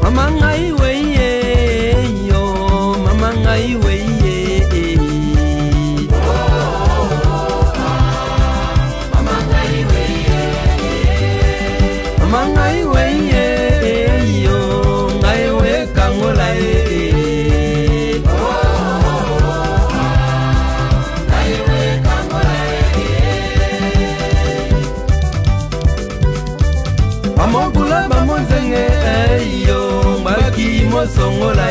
Mama ngai weye yo, mama ngai weye. Mama ngai weye, mama ngai weye yo, ngai we kangola ngai we kangola Amogula bamonzenge yo, mbaki mosongola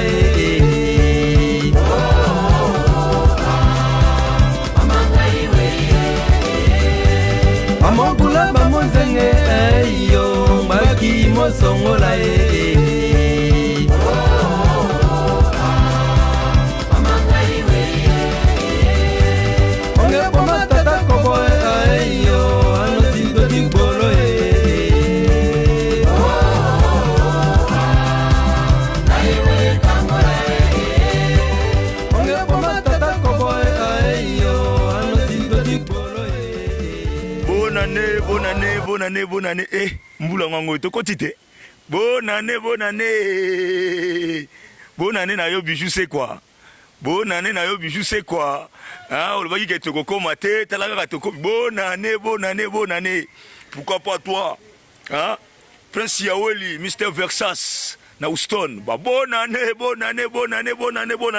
Amogula bamonzenge yo, mbaki mosongola Onge poma tata kobo yo, ano sinto digbolo Bonne année, Mboula Ngango to kotite. Bonne année. Bonne année na yo bijou c'est quoi? Bonne année na yo bijou c'est quoi? Ah, on va dire que tu commenter, talaka to bonne année. Pourquoi pas toi? Hein? Prince Yaweli, Mr Versas na Houston. Bah bonne année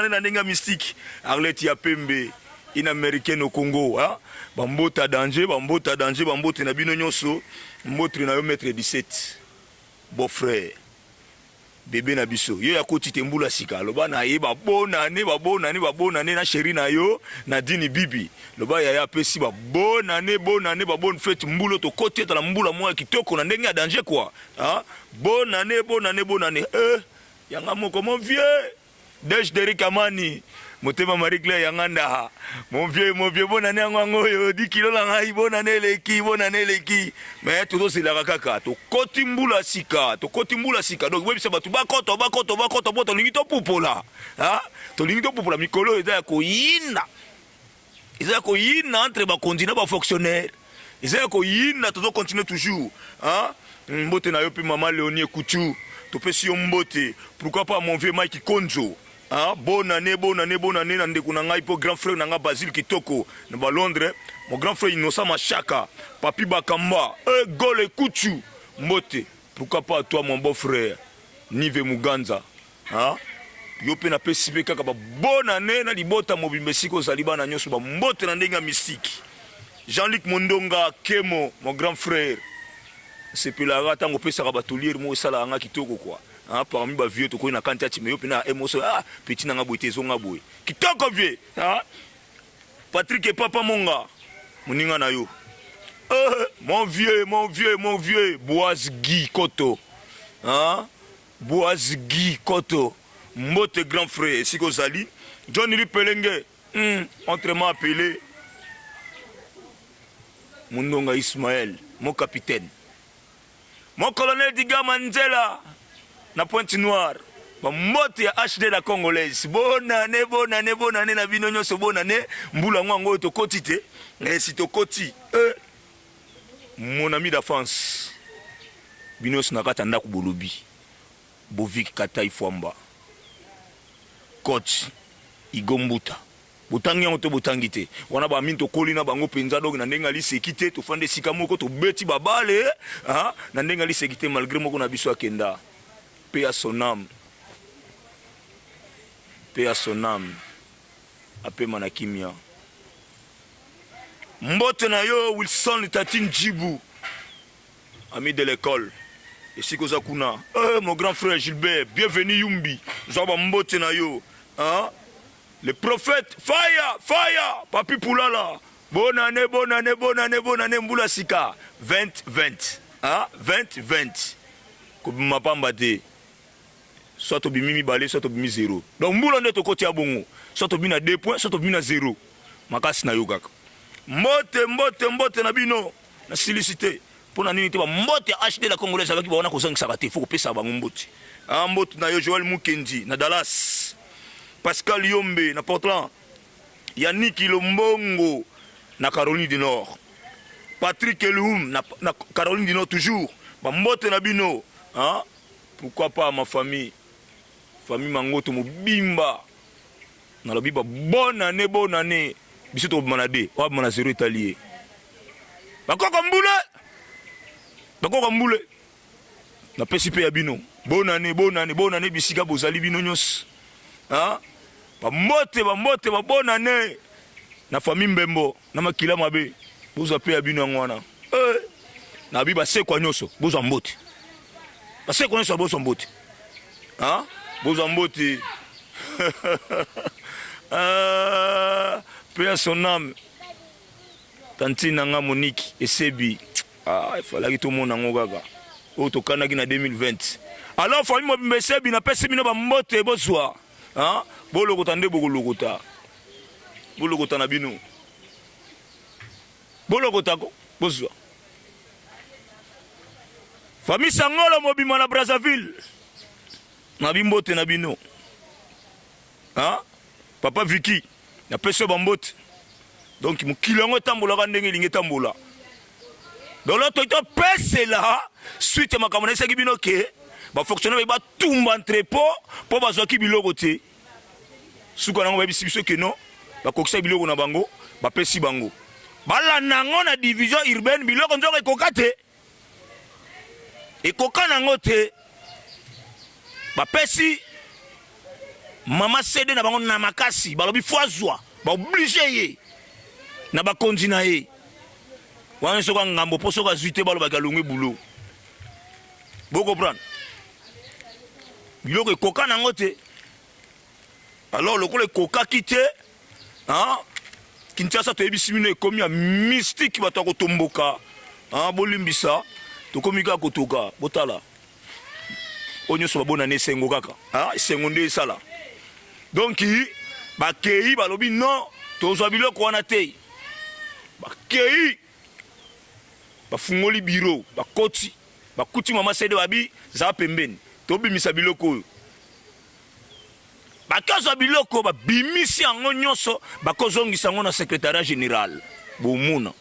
na Nenga Mystique. Arlette Yapembe. In américaine au Congo, hein? Bambota danger, bambota na bino nyonso, mbotre na yo mètre 17. Beau-frère. Bébé na biso. Yo ya koti tembula sika. Loba na ye ba bonne année na chéri na yo, na dini bibi. Loba ya pesi ba bonne année, ba bonne fête mbulo to koti to la mbula mwa kitoko na ndenge ya danger quoi. Hein? Bonne année. Yanga moko mon vieux. Dej Derek Amani. Motema Marie-Claire Yanganda. Mon vieux, bonne année Angoyo, 10 kilos la ngai, bonne année leki. Mais tout c'est la rakaka. To kotimbula sika. Donc, oui, c'est batu bakoto, boto lingito pupola. Hein? To lingito pupola, mikolo, eza ko yina. Eza ko yina entre ba continent ba fonctionnaire. Eza ko yina, to continuer toujours. Hein? Mbote na yo pi maman Léonie Kouchou. To pesi yo mbote. Pourquoi pas mon vieux Mike Konzo? Ah, bonne année, nande kunanga ipo grand frère nanga Basile Kitoko, na Londres, mon grand frère Innocent Machaka, Papi Bakamba, Gole Kuchu, Mbote, pourquoi pas toi mon beau frère, Nive Muganza, hein? Yope na pesipe kaka ba bonne année na libota mobimbesiko zaliba na nyoso ba Mbote na Nenga Mystique. Jean-Luc Mondonga Kemo, mon grand frère. C'est puis la rata ngo pesa ba tolier mo sala nga kitoko quoi. Ah, parmi les vieux, tu connais quand tu as petit nanga boité zonga boy. Qui t'a vieux, hein? Patrick et papa monga, moninga na yo. Mon vieux, Boaz Guy Koto, hein? Boaz Guy Koto, Mbote grand frère, Siko Zali, John Lee Pelenge, autrement appelé Mundonga Ismaël, mon capitaine, mon colonel Diga Mandela. Na Pointe Noire, Mbote ya HD la Congolaise. Bonne année na bino nyonso bonne année. Mbula Ngango to kotite. Et si to koti, mon ami d'enfance. Bino snakata ndaku bolobi. Bovik Katai Fwamba. Coach Igombuta. Botangi yango botangite. Wana ba minto kolina bango penza donc na ndenga li sekite to fande sika moko to beti babale, hein? Na ndenga li sekite malgré moko na biso akenda. Paix à son âme. Ape manakimia. Mbote na yo Wilson Tatine Djibou. Ami de l'école. Et si koza kuna. Mon grand frère Gilbert, bienvenue Yumbi. Zoba mbote na yo. Hein? Le prophète, fire. Papi Poulala. Bonne année, Mboula Sika. 2020. Hein? 2020. Koubima pambate. Soit au bimi balé, soit au bimi 0. Donc, Mboula ne te côté à bongo. Soit au bimi à 2 points, soit au bimi à 0. Makas na yoga. Mbote na bino. Na silicité. Pour la unité, Mbote acheté la Congolaise avec qui on a causé un sabaté. Il faut que ça va Mbote. Mbote na yo Joël Mukendi, na Dallas. Pascal Yombe, na Portland. Yannick Ilombongo, na Caroline du Nord. Patrick Eloum, na Caroline du Nord toujours. Mbote na bino. pourquoi pas ma famille Mangoto Mobimba nalobi ba bonne année biso to manade wa mana zéro italien bakoko mbule na pesi pe ya bino bonne année bisika bozali bino nyos hein ba mbote ba bonne année na famille Mbembo na makila mabe boza pe ya bino ngwana na bi ba se kwa nyoso boza mbote ba se kwa nyoso boza mbote hein boza mbote paix à son âme tanti nanga Monique Esebi il fallait que tout le monde en gaga auto kanaki na 2020 alors famille Mobimba Esebi na pesi bino ba mbote bozwa hein bolokota nde bokolokota bolokota na bino bolokota ko bozwa famille Sangolo Mobimba na Brazzaville na bimbote na bino hein papa Vicky na peso bambote donc mokili yango tambola ndenge lingi tambola donc l'autre to pese là suite makambo na saki bino ke ba fonctionnaire ba tumba entrepôt po bazwaki biloko te suka nango ba biso ke non ba kokisa biloko na bango ba pesi bango bala nango na division urbaine biloko nzoko ekokate ekoka nango te ba pesi mama cede na bango na makasi balobi foazwa ba obligé ye na ba kontina ye wana soka ngambo poso ka zuite balo ba galungwe boulot boko prendre biloko ekoka nango te alors le koka kité hein Kinshasa to yebisi bino ekomi ya mystique bato ko tomboka hein bolimbisa to komika kotoka botala onyo so babona ne sengo kaka hein sengo nde sala donc bakei balobi non tozwa biloko wana te bakei bafungoli biro bakoti bakuti mama sede babi za pembeni tobimisa biloko oyo bakazwa biloko babimisi yango nyonso bakozongisa yango na secrétariat général bomuna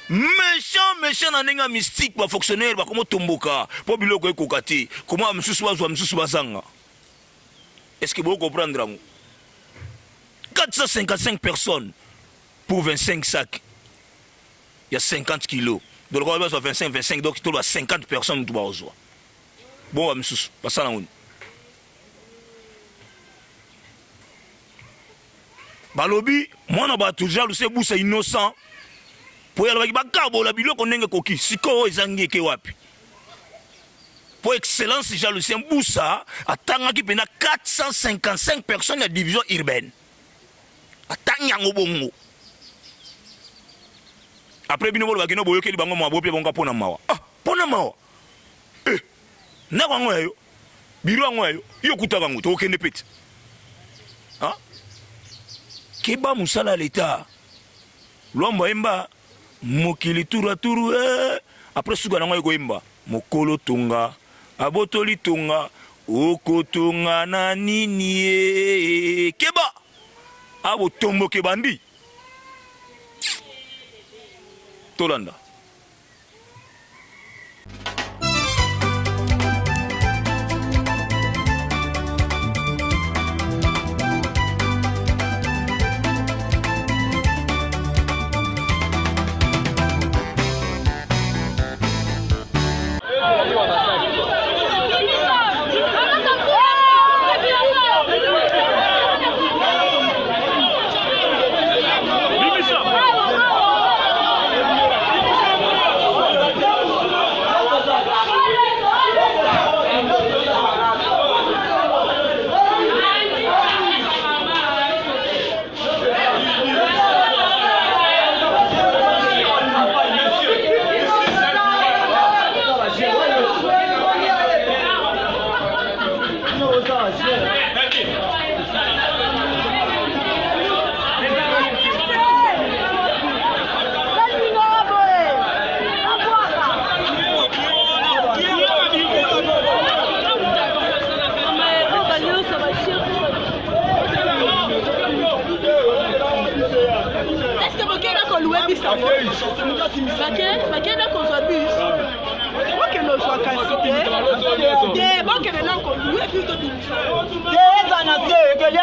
méchant na ndenge mystique bafonctionnaire bakomo tomboka po biloko ekoka te koma misusu bazwa misusu bazanga. Est-ce que vous comprenez? 455 personnes pour 25 sacs. Il y a 50 kilos. Donc, le gouvernement 25, donc il y a 50 personnes. Bon, je suis passé là. Balobi, moi, je suis toujours c'est innocent. Pour y aller, si pour excellence, Lucien Boussa a tangi pena 455 personnes de division urbaine. A tangi bongo. Après bino bolo bakino boyoke li bango mabo pe bonga pona mawa. Ah, pona mawa. Na bango yo. Biro ngo yo. Yo kutaka ngo to okende pete. Ah? Keba musala l'état. Lomba emba mokili turu après suka ngo ko emba mokolo tunga abotoli tunga okotunga na nini keba abo tombo kebandi tolanda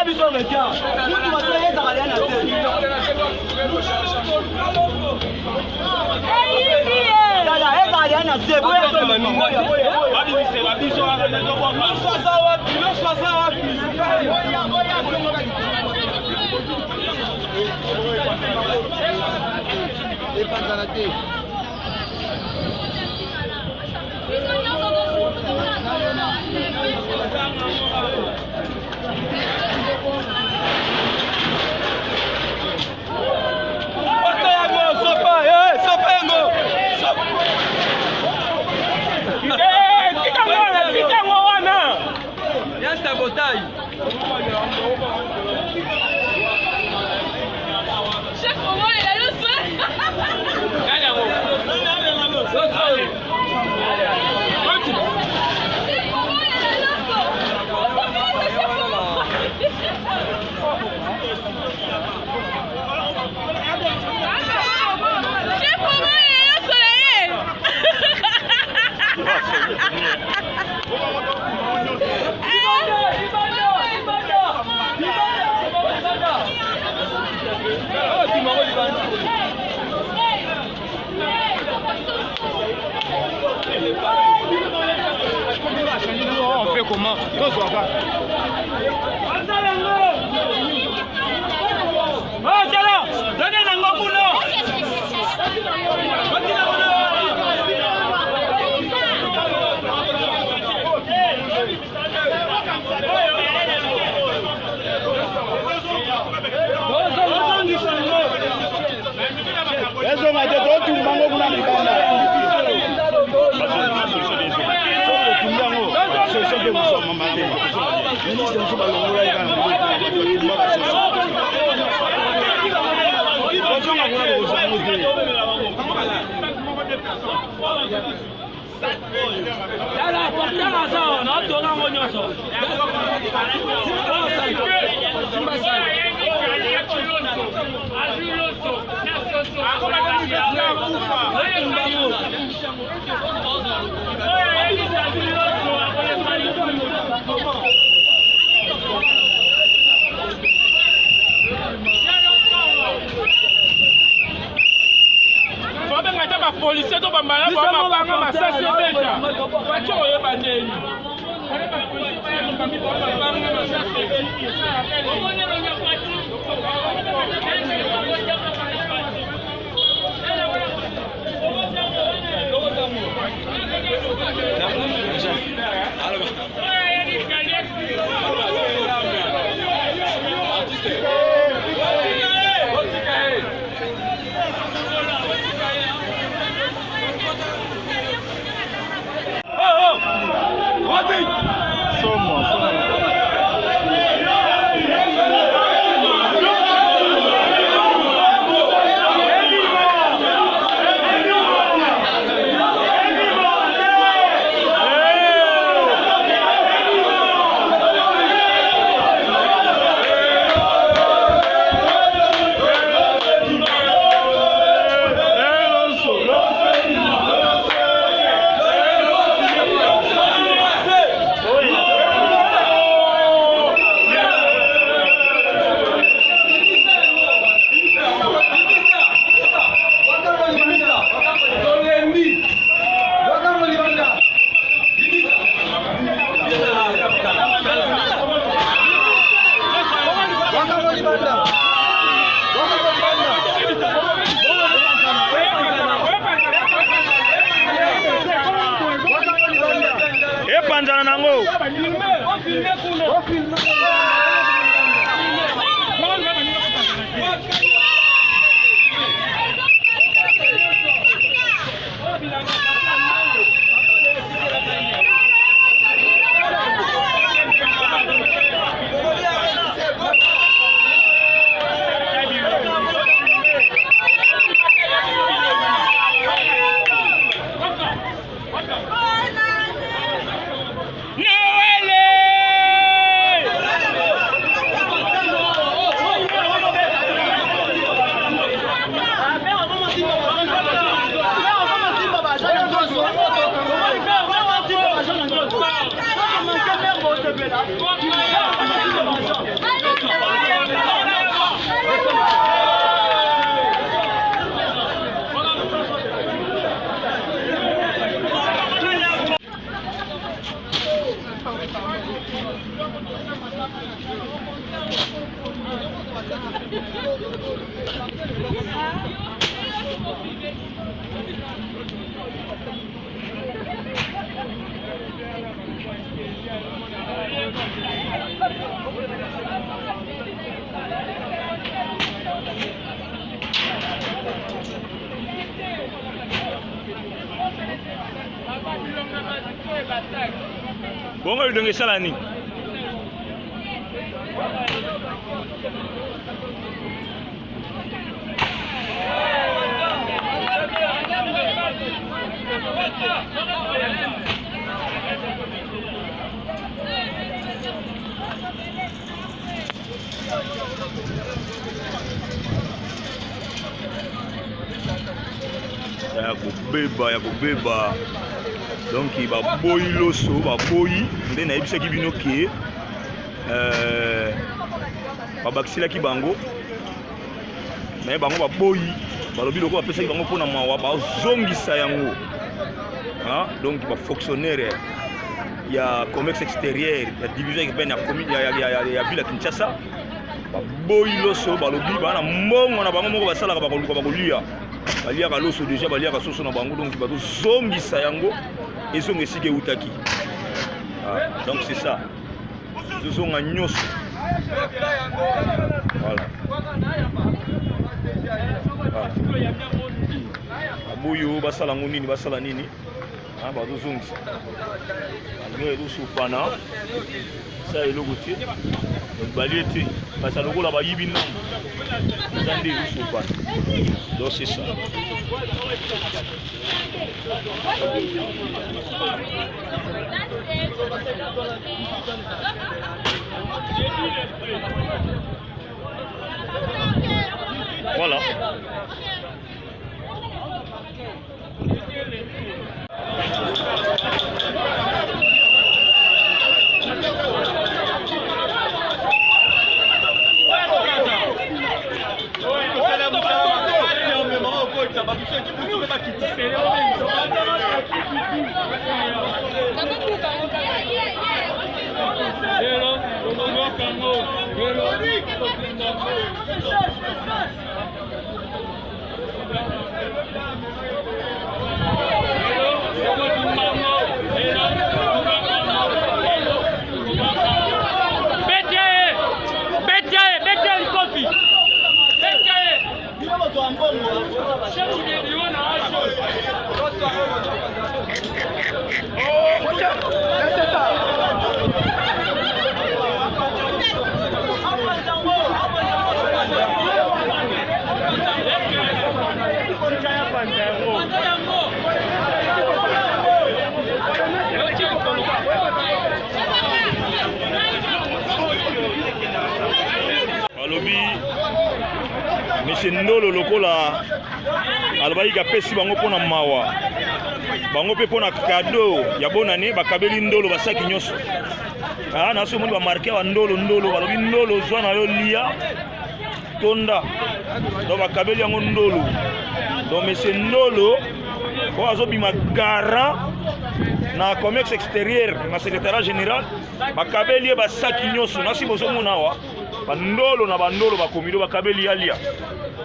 biso media. Mutu masaya za kali na se. Dada, eza kali na se. Boya to maninga. Badi se la biso ala na ko. No swaza wapi. Epanzanate. Chef, au moins, il a le soin. On fait comment? Non, soit pas. Oh, tiens, donnez la main pour nous. Eso mate to tumbango kuna libanda. Tumbango. Sio ndio msoma mama. Ministre msoma longola ikana. Bonjonga kuna kuzomu kile. Dala portana sawa na watu wango nyoso. Simba sana. Policier to bambala ba mabanga masasi beta bacho ye bandeni Epanzana nango. Bongo idonge sala nini? Ya kobeba donc baboyi loso baboyi nde nayebisaki bino ke babakiselaki bango me bango baboyi balobi loko bapesaki bango mpona mawa bazongisa yango donc bafonctionnaire ya commerce extérieur ya division urbaine ya ville ya Kinshasa baboyi loso balobi bana mbongo na bango moko basalaka bakoluka bakolia baliaka loso déjà baliaka soso na bango donc bazozongisa yango ezonga esika eutaki donc c'est ça zozonga nyonso voilà aboyo basala ngo nini basala nini bazozongisa bango ezosopana sa eloko te balie te basa lokola bayibi nano eza nde ezosopana donc c'est ça. Voilà. Alobi Monsieur Ndolo lokola alobaki kapesi bango pona mawa bango pe pona cadeau ya bonane bakabeli Ndolo basaki nyonso na so moni ba marqué wa Ndolo balobi Ndolo zwa na yo lia tonda donc bakabeli yango Ndolo donc Monsieur Ndolo ko azobima garant na commerce extérieur na secrétariat général bakabeli basaki nyonso nasi bozomona wa bandolo na bandolo bakomido bakabeli alia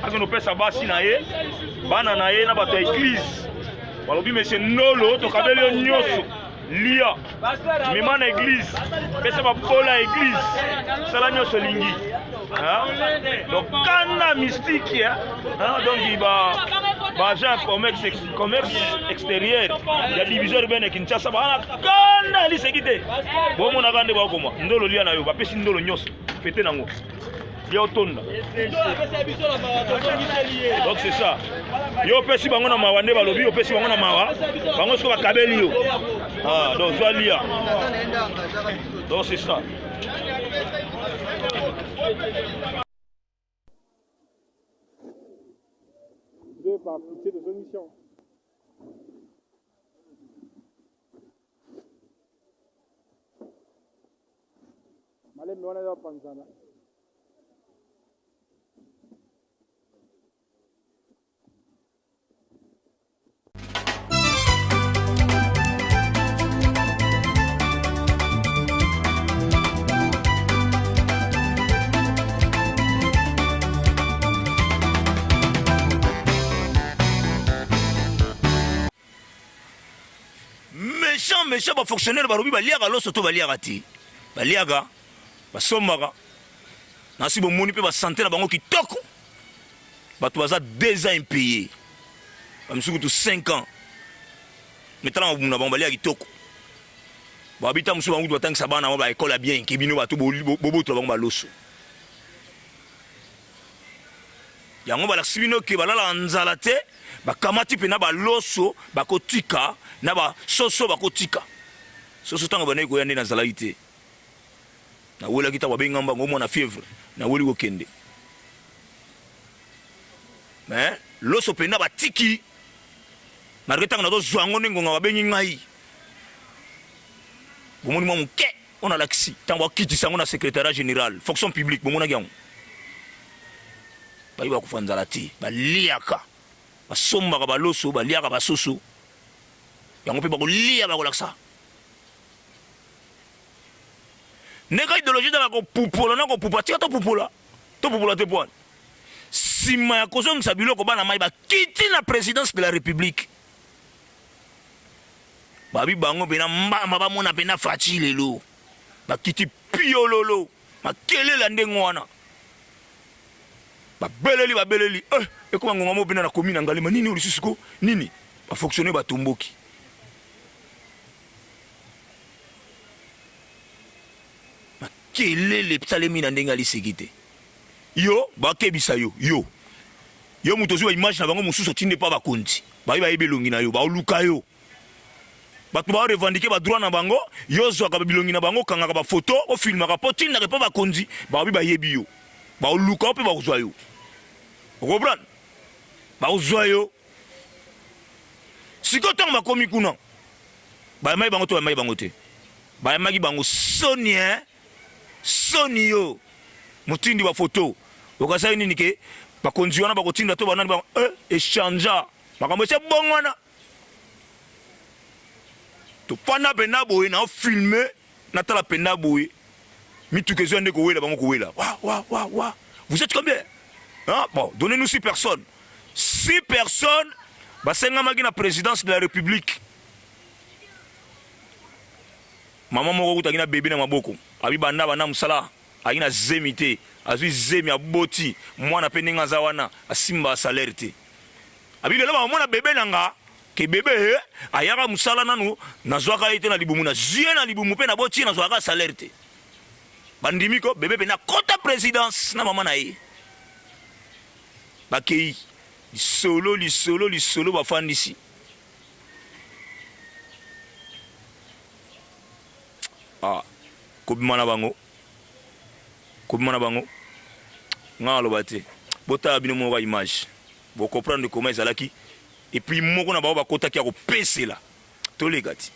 akeno pesa basi na ye bana na ye na bato ya église balobi Monsieur Ndolo tokabeli nyonso lia mema na église pesa bapola ya église sala nyonso lingi donc kana mystique donc agent commerce extérieur ya division urbaine ya Kinshasa bana kana lisekite bomona kande bakoma Ndolo lia na yo bapesi Ndolo nyonso fete nango ya otonda donc c'est ça yo pesi bango na mawa nde balobi yo pesi bango na mawa bango siko bakabeli yo donc zwa lia donc c'est ça. Par pitié de solution. Malem wana ya panzana. empêcher ba fonctionnaire barobi baliaka loso to baliaka ti baliaka basombaka nasi bomoni pe ba santé na bango kitoko bato baza 2 ans impayés bamisuku to 5 ans metala na bango baliaka kitoko babita musu bango batangisa bana ba école bien kebino bato boboto bango baloso yango balakisi bino ke balala nzala te bakamati mpe na baloso bakotika na basoso bakotika soso ntango bandeki koya nde nazalaki te nawelaki ntango babenga mbango omwana fièvre naweli kokende me loso mpenza batiki malgré ntango nazozwa yango nde ngonga babengi ngai bomoni mwa moke ona lakisi ntango bakitisa yango na secrétariat général fonction publique bomonaki yango bayi bakufa nzala te baliaka basombaka baloso baliaka basoso yango mpe bakolia bakolakisa ndeka idéologie tala kopupola na kopupa tika topupola te poani nsima ya kozongisa biloko bana mai bakiti na présidence de la république babi bango mpena mbama bamona mpena faci lelo bakiti piololo makelela ndenge wana babeleli ekoma ngonga mo mpena na komi na ngalema nini olisusu ko nini bafonctionnaire batomboki makelele esalemi na ndenge aliseki te yo bakebisa yo moto ozwi baimage na bango mosusu otinde mpa bakonzi bayi bayebi elongi na yo baoluka yo bato baorevandike badroit na bango yo ozwaka bilongi na bango okangaka bafoto ofilmaka mpo tindaka mpa bakonzi babi bayebi yo baoluka yo mpe bakozwa yo okoprendre bakozwa yo sikoyo ntango bakomi kuna bayamaki bango to bayamaki bango te bayamaki bango soni yo motindi bafoto okasai nini ke bakonzi wana bakotinda to banani bango echangea makambo ese bongo wana tofanda mpenda boye na ofilme natala mpenda boye mituka ezwa nde kowela bango kowela wa vous êtes combien bon donnez-nous 6 personnes 6 personnes basengamaki na présidence de la république mama moko kutaki na bebe na maboko abi banda bana musala aki na zemi te azwi zemi aboti mwana mpe ndenge aza wana asimba salaire te abi lelo bamona bebe nanga ke bebe ayaka musala nanu nazwaka ye te na libumu nazwie na libumu mpe naboti nazwaka salaire te bandimi ko bebe mpe na kota présidence na mama na ye bakei lisolo bafandisi kobima na bango nga aloba te botala bino moko image bocomprendre comment ezalaki et puis moko na bango bakotaki ya kopesela toleka ti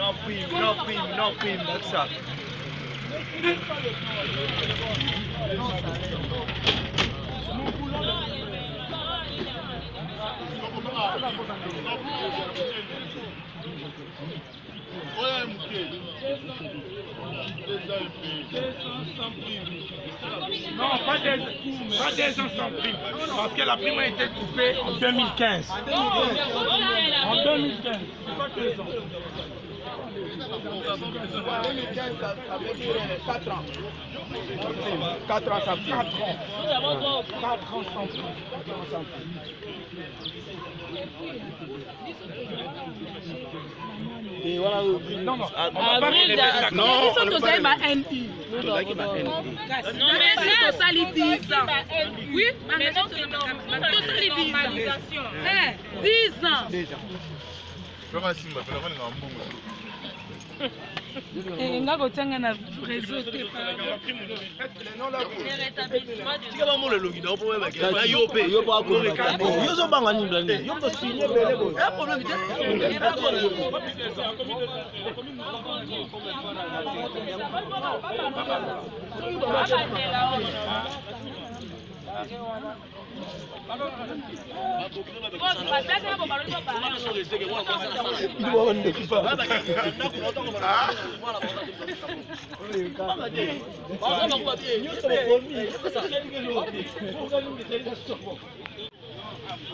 no prime, like ça. Non, pas des ans sans prime. Parce que la prime a été coupée en 2015. En 2015. C'est pas 2 ans. 2015, ça veut dire 4 ans. 4 ans, ça fait 4 ans. 4 ans sans prime. Et voilà, non, non. Non, ils sont tous à NI. Non, mais ça, ça les 10 ans. Oui, mais non, c'est normal. Tous les 10 ans. 10 ans. Et nga kotanga na réseau te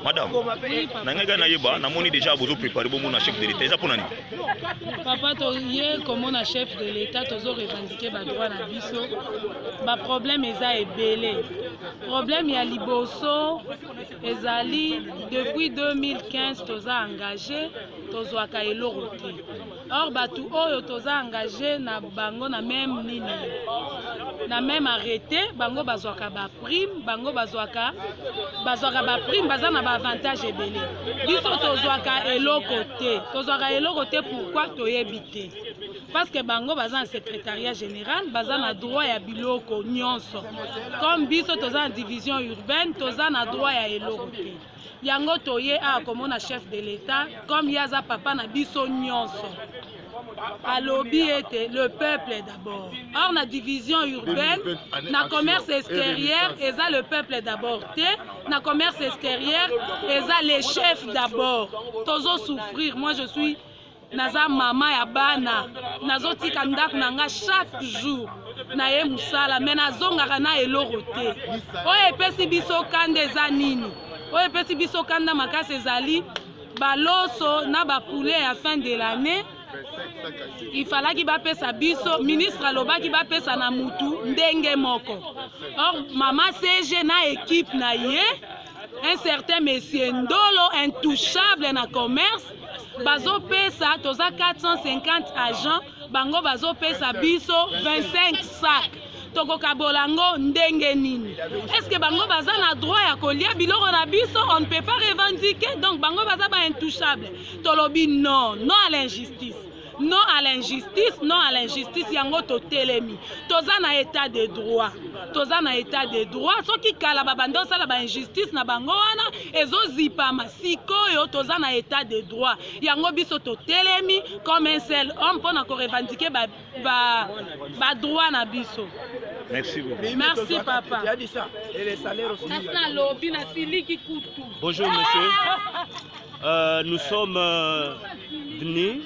Madame, nanga na yeba na moni déjà bozo préparer bon mon chef de l'État ça pour nani. Papa to ye comme on a chef de l'État tozo revendiquer ba droit na biso. Ba problème eza ebele. Problème ya liboso ezali depuis 2015 toza engagé tozo ka eloro te. Or batu oyo toza engagé na bango na même nini. Na même arrêté bango bazwaka ba prime, bango bazwaka ba prime baza na ba avantage ebele. Biso tozwaka eloko te. Tozwaka eloko te pourquoi toyebi te. Parce que bango baza en secrétariat général, baza na droit ya biloko nyonso. Comme biso toza en division urbaine, toza na droit ya eloko te. Yango toye a comme na chef de l'État, comme yaza papa na biso nyonso. Alobi était le peuple d'abord. Or, la division urbaine, na commerce extérieur, et ça le peuple d'abord. Na commerce extérieur, et ça les chefs d'abord. Tozo souffrir. Moi, je suis naza maman ya bana. Nazo tika ndak nanga chaque jour. Na ye musala, mais nazongaka na eloro te. Oye pesi biso kande za nini. Oye pesi biso kanda makasi ezali baloso na ba poulet à fin de l'année. Il fallait qu'il va payer sa biso, ministre aloba qui va payer sa na mutu ndenge moko. Or maman CG na équipe na ye, un certain monsieur Ndolo intouchable na commerce, bazo payer sa toza 450 agents, bango bazo payer sa biso 25 sacs. Toko kabolango ndenge nini. Est-ce que bango baza na droit ya kolia biloko na biso, on ne peut pas revendiquer, donc bango baza ba intouchable. Tolobi non, non à l'injustice. Non à l'injustice, non à l'injustice, yango to telemi. Toza na état de droit. Toza na état de droit. So ki kala babando sala ba injustice na bango wana ezo zipama sikoyo toza na état de droit. Yango biso to telemi comme un seul homme pour na ko revendiquer ba droit na biso. Merci beaucoup. Merci papa. Tu as dit ça. Et les salaires aussi. Bonjour monsieur. Nous sommes venus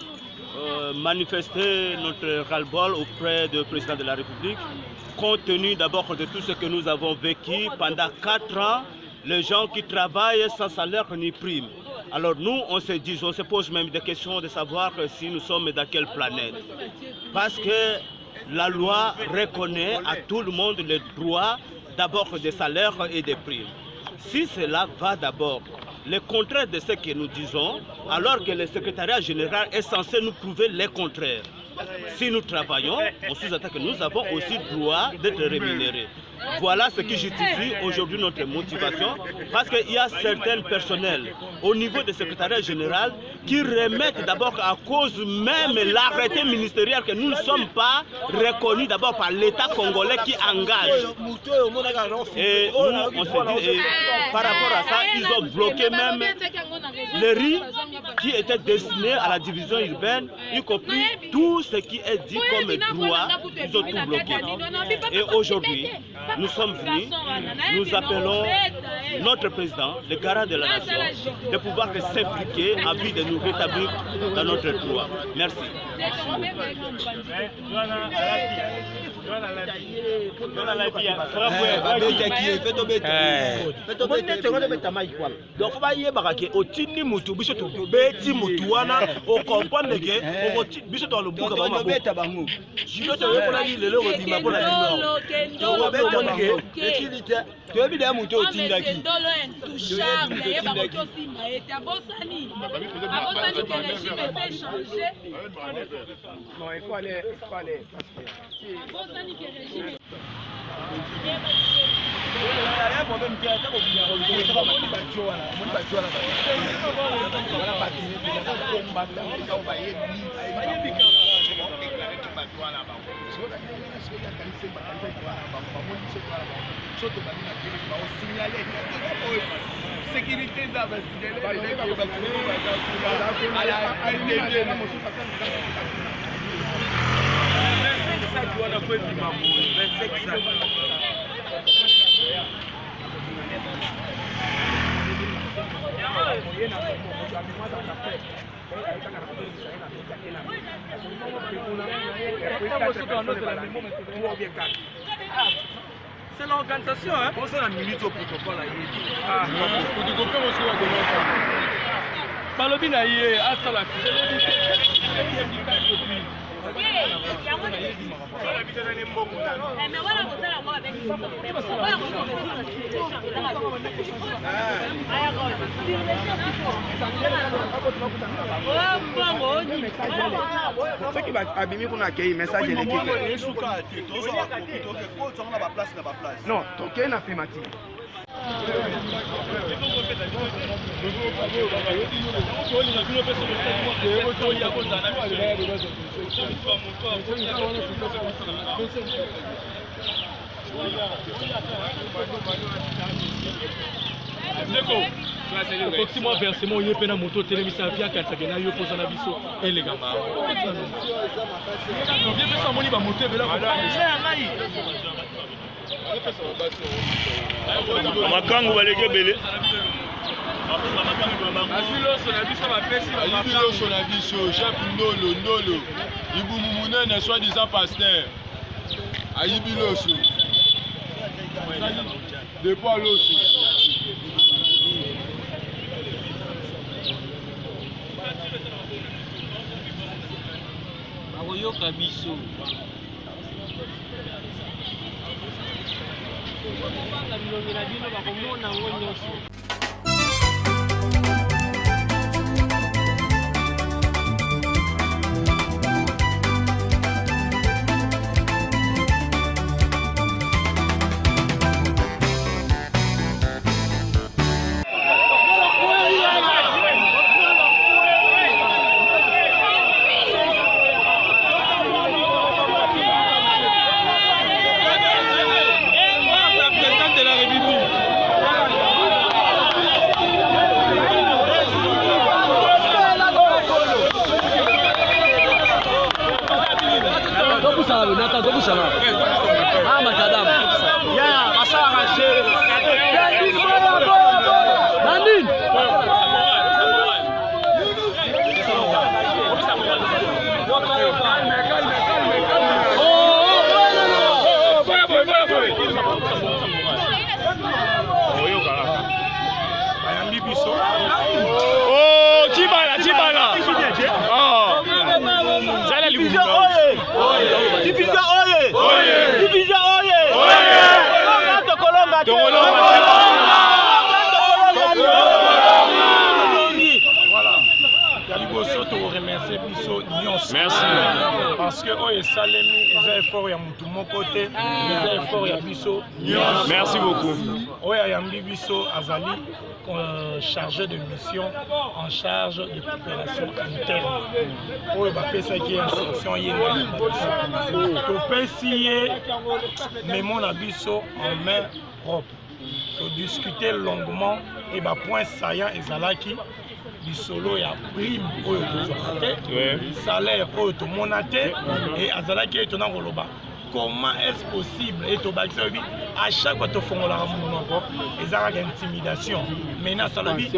manifester notre ras-le-bol auprès du président de la République, compte tenu d'abord de tout ce que nous avons vécu pendant 4 ans, les gens qui travaillent sans salaire ni prime. Alors nous, on se pose même des questions de savoir si nous sommes dans quelle planète. Parce que la loi reconnaît à tout le monde le droit d'abord des salaires et des primes. Si cela va d'abord, le contraire de ce que nous disons, alors que le secrétariat général est censé nous prouver le contraire. Si nous travaillons, on sous-entend que nous avons aussi droit d'être rémunérés. Voilà ce qui justifie aujourd'hui notre motivation, parce qu'il y a certains personnels au niveau du secrétariat général qui remettent d'abord à cause même l'arrêté ministériel que nous ne sommes pas reconnus d'abord par l'État congolais qui engage. Et nous, on se dit, par rapport à ça, ils ont bloqué même les riz qui étaient destinés à la division urbaine, y compris tout ce qui est dit comme droit, ils ont tout bloqué. Et aujourd'hui, nous sommes venus, nous appelons notre président, le garant de la nation, de pouvoir s'impliquer en vue de nous rétablir dans notre droit. Merci. Donc faut pas y barraquer au tini mutu biso to beti mutu wana o comprendre que o biso to le buka ba beta bango jiko to ko la ile le robima ko la ile to beta bango utilité to bi da mutu o tindaki ndolo intouchable et ba ko simba et abosani que le régime essaie changer non il faut aller abosani que le régime sécurité c'est l'organisation, hein? C'est la minute au protocole. Ce qui va abîmer qu'on accueille, message de l'équipe. Non, donc il y a une affirmative. Effectivement, versement, il y a une moto télévisée via Katagena, il y a un abisso et les gamins. Makangu baleke bele. Chef Ndolo, Ibumumune, soi-disant pasteur. Ayibiloso. De Paul aussi. Akoyoka biso. Bakobanga bilongi na bino bakomona ngo nyonso. nyonso. Merci. Parce que oyo esalemi eza effort ya mutu moko te, eza effort ya biso. Merci beaucoup. Oyo ayambi biso azali chargé de mission en charge de coopération interne. Oyo bapesaki instruction yenga na biso. Topesi ye memo na biso en main propre. Discuter longuement et ba point saillant ezalaki bisolo ya prime oyo tozwaka te, salaire oyo tomona te, et azalaki etona koloba comment est-ce possible et tobakisa obi à chaque fois tofongolaka monoko ezalaka intimidation. Maintenant salobi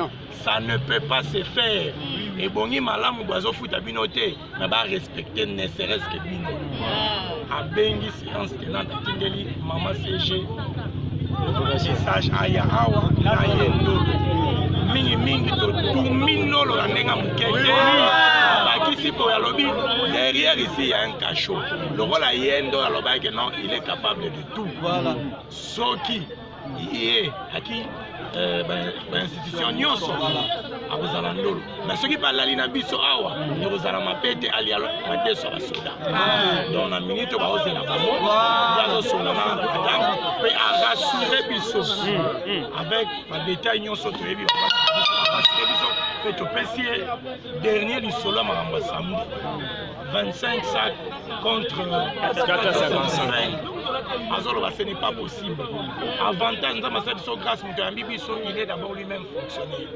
ça ne peut pas se faire. Et bongi malamu bazofuta bino te na ba respecter ne serait-ce que bino. Abengi séance tenante atindeli mama CG message aya awa na yendo mingi to tuminolo la nenga mukete bakisi po yalobi derrière ici il y a un cachot. Le rôle à yendo aloba que non, il est capable de tout. Voilà. Soki iye aki institution nyonso akozala ndolo mais soki balali na biso awa ekozala mapete ali madeso ya basoda donc na minute baozela bango yazosonana madame mpe arassure biso avec badetail nyonso toyebi basire biso mpe topesi ye dernier lisolo ya makambo ya samedi 25 sacs contre 455. Azolo, ce n'est pas possible. Avantage, nous avons fait grâce à Bibiso, il est d'abord lui-même fonctionnaire.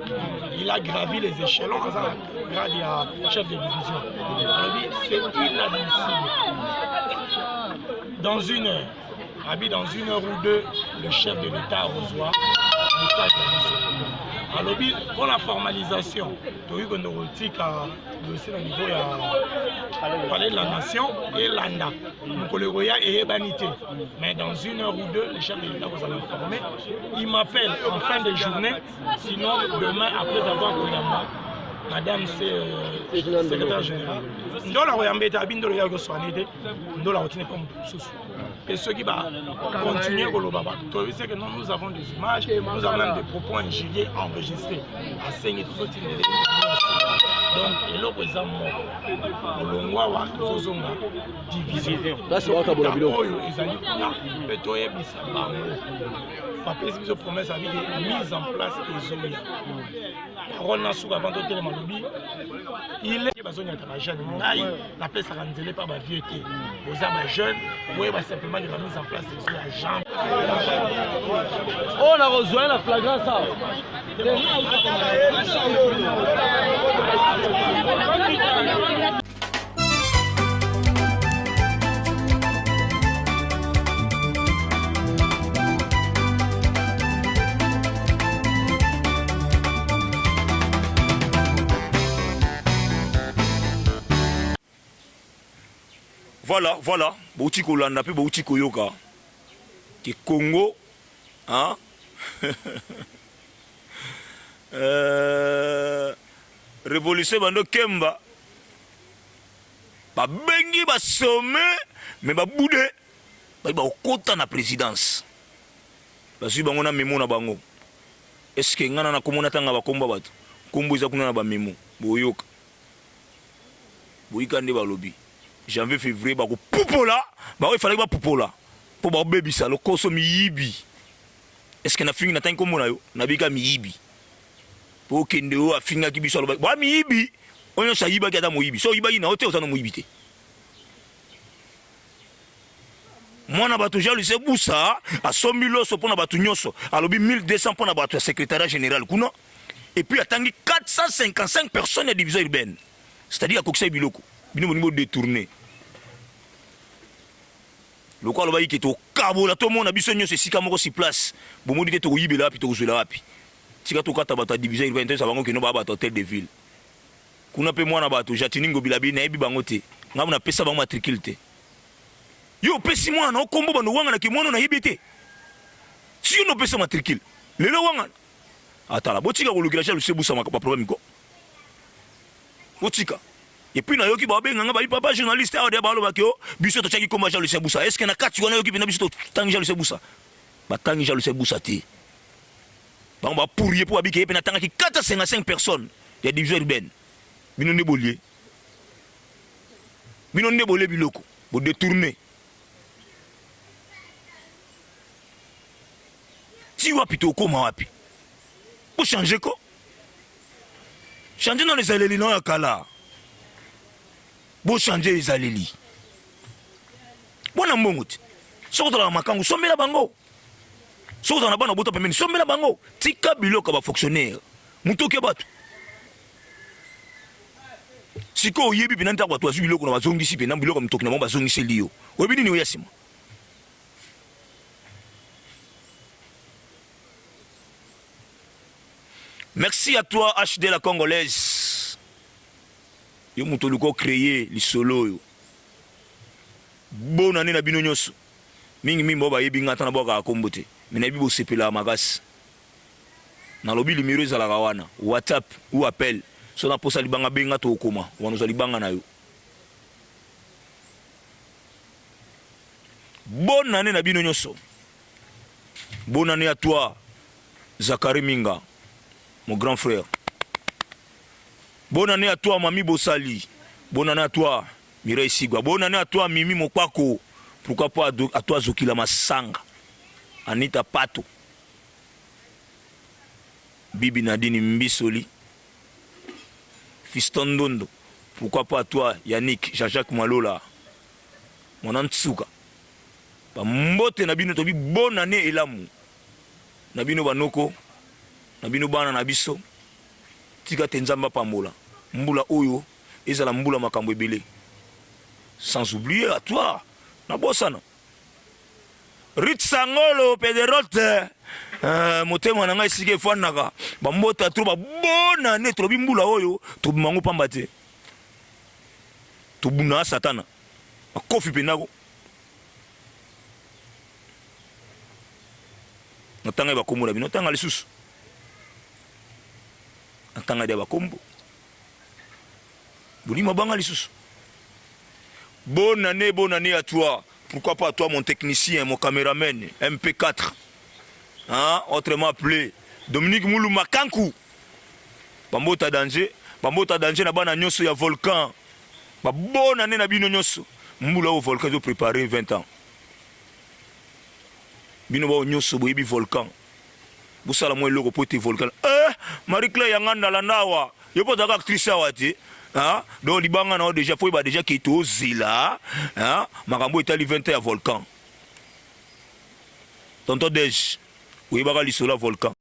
Il a gravi les échelons grâce à chef de division. Alors, c'est inadmissible. Dans une heure, ou deux, le chef de l'État reçoit le message de alors, pour la formalisation, tu as eu un neurotique à dossier au niveau du palais de la nation et l'ANDA. Donc, le Roya est ébanité. Mais dans une heure ou deux, les chefs de l'État vous allez informer. Il m'appelle en fin de journée, sinon demain, après avoir Koyamba, madame, c'est secrétaire général. Nous avons soigné, nous avons et ceux qui vont continuer à le c'est que nous avons des images, nous avons même des propos injuriés enregistrés. À donc, et là, par exemple, division. Division. Promesse avec des mises en place des zones. Il est besoin d'être jeune. La paix sera renouvelée par ma vie. Vous êtes jeune, vous avez simplement de la mise en place des agents. On a rejoint la flagrance. Voilà, bauti kolanda pe bauti koyoka ke Congo hein révolution bando kemba ba bengi ba sommet mais ba boudé ba okota na présidence parce que bango na memo na bango est-ce que ngana na komona tanga ba komba bato kombo iza kuna na ba memo boyoka boyika nde ba lobby janvier février bako pupola ba il fallait ba pupola pour ba bebisa lo koso miyibi est-ce que na fingi na tangi komona yo na bika miyibi pour kende o afinga ki biso lo ba miyibi onyo sa yiba ki ata moyibi so yiba na hotel osana moyibi te mwana bato ja lise busa a 100 000 so pona bato nyoso alobi 1200 pona bato ya secrétariat général kuna et puis atangi 455 personnes à division urbaine c'est-à-dire à kokisa biloko bino bonimo détourné le quoi loba yiki to kabola to mona biso nyoso sika moko si place bomodi ke to yibela wapi to kozela wapi tika to kata bata division urbaine to sabango ke no ba bata hôtel de ville kuna pe mwana bato jatiningo bilabi na yebi bango te ngamu na pesa bango matricule te yo pesi mwana okombo bano wanga na ke mwana na yibite si yo no pesa matricule lelo wanga atala botika kolukila cha lusebusa makapa problème ko botika et puis na yoki ba benga ba papa journaliste a de ba lo ba kyo biso to chaki komba cha lusebusa est-ce que na kati wana yoki bina biso to tangi cha lusebusa ba tangi cha lusebusa te ba on va pourrier pour habiter pe na tanga ki 455 personnes ya division urbaine bino ne bolier bino nde bole biloko bo détourner ti wapi to koma wapi bo changer ko changer dans les aleli non ya kala bo changer les aleli bona mbongo ti soko to la makangu sombela bango soko to na bana boto pemeni sombela bango tika biloko ba fonctionnaire mutoke bato siko oyebi pena ntaka bato azwi biloko na bazongisi pena biloko mutoki na bango bazongiseli yo oyebi nini oya nsima merci à toi HD la Congolaise yo muto luko créer lisolo yo bonne année na bino nyoso mingi mimbo ba yebi ngata na boka akombo te mina bibo sepela makasi na lobi numéro ezalaka wana WhatsApp ou appel so na posa libanga benga to okoma wana zo libanga na yo bonne année na bino nyoso bonne année à toi Zakari Minga mon grand frère. Bonne année à toi, Mami Bossali. Bonne année à toi, Mireille Sigwa. Bonne année à toi, Mimi Mopako. Pourquoi pas à toi, Zokila Massanga. Anita Pato. Bibi Nadine Mbisoli. Fiston Dondo. Pourquoi pas à toi, Yannick, Jean-Jacques Malola. Mon Antsuka. Mbote Nabino Tobi, bonne année et l'amour. Nabino Banoko. Nabino bana na biso tika tenzamba pambola mbula oyo ezala mbula makambo ebele sans oublier à toi na bosana Rit Sangolo Pederote motema na ngai sike fanaka ba mbota tro ba bona ne trobi mbula oyo to mango pamba te to buna satana akofi penako notanga ba komula bino tanga lisusu Antanga de bakombo. Boulima banga lisusu. Bonne année à toi. Pourquoi pas à toi mon technicien, mon caméraman, MP4. Hein, autrement appelé Dominique Moulou Makankou. Bambota danger na bana nyoso ya volcan. Ba bonne année na bino nyoso. Mbula au volcan zo préparer 20 ans. Bino ba nyoso boyebi volcan. Busala mo loko pote volcan. Marie-Claire Yanganda Landawa. Yo po daka actrice awati. Hein? Donc libanga na déjà foi ba déjà qui to zila. Hein? Makambo etali 20 ya volcan. Tonton Dej. Oui ba li sola volcan.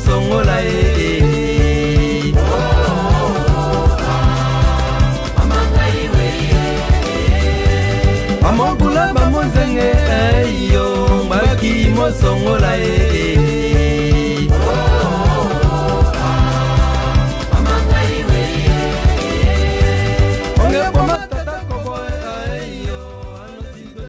Songola Amogula bamonzenge yo mbaki mo songola